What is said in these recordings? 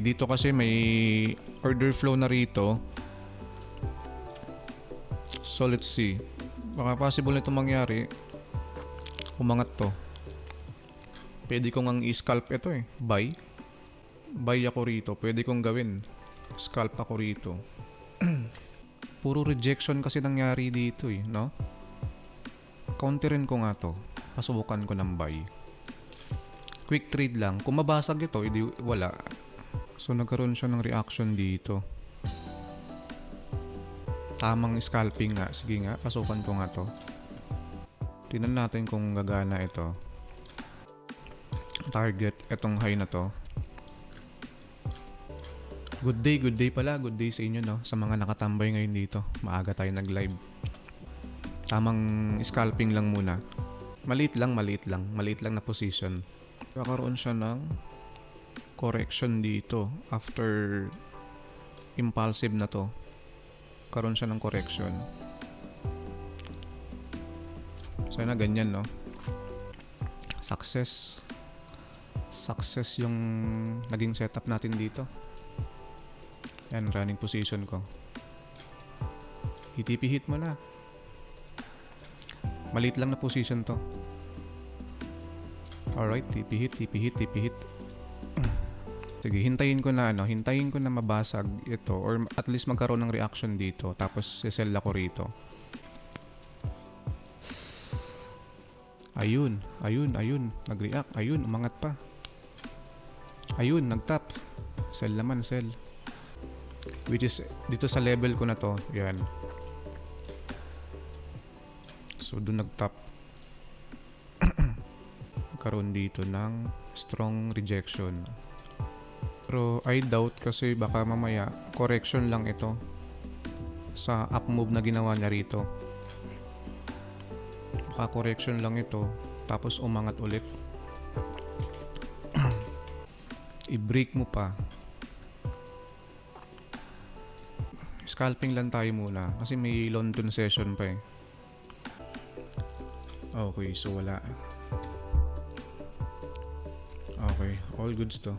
Dito kasi may order flow na rito. So let's see. Baka possible nito mangyari. Umangat to. Pwede kong ang i-scalp ito eh. Buy. Buy ako rito. Pwede kong gawin. Scalp ako rito. Puro rejection kasi nangyari dito eh, no? Counterin ko nga to. Pasubukan ko ng buy. Quick trade lang. Kung mabasag ito, edi wala. So nagkaroon siya ng reaction dito. Tamang scalping nga. Sige nga, pasukan ko nga to. Tingnan natin kung gagana ito. Target itong high na to. Good day pala. Good day sa inyo, no? Sa mga nakatambay ngayon dito. Maaga tayo nag-live. Tamang scalping lang muna. Maliit lang na position. Kakaroon siya ng correction dito. After impulsive na to. Karoon siya ng correction. Sana ganyan, no? Success yung naging setup natin dito. Yan, running position ko. TP hit mo na. Maliit lang na position to. Alright, TP hit. Sige, hintayin ko na mabasag ito or at least magkaroon ng reaction dito tapos sell ako rito. Ayun, nag-react. Ayun, umangat pa. Ayun, nag-tap. Sell naman, sell. Which is, dito sa level ko na to, yan. So, doon nag-tap. Karoon dito ng strong rejection. Pero, I doubt kasi baka mamaya, correction lang ito sa up move na ginawa niya rito. Baka correction lang ito, tapos umangat ulit. I-break mo pa. Scalping lang tayo muna kasi may London session pa eh. Okay, so wala. Okay, all goods to.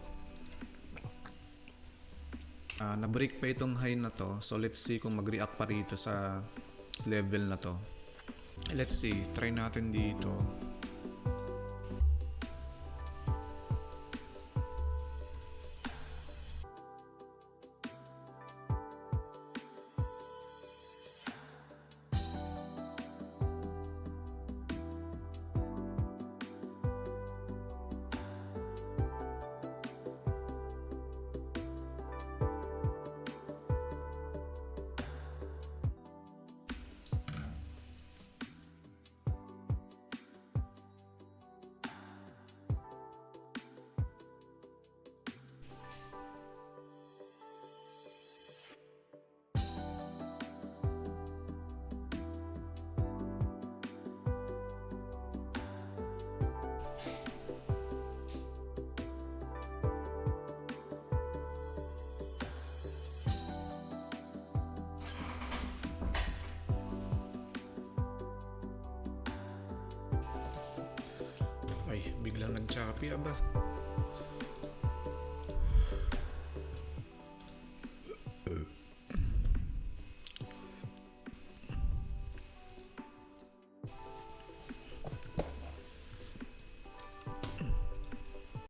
Na-break pa itong high na to. So let's see kung mag-react pa rito sa level na to. Let's see, try natin dito. Ay, biglang nag-choppy ba?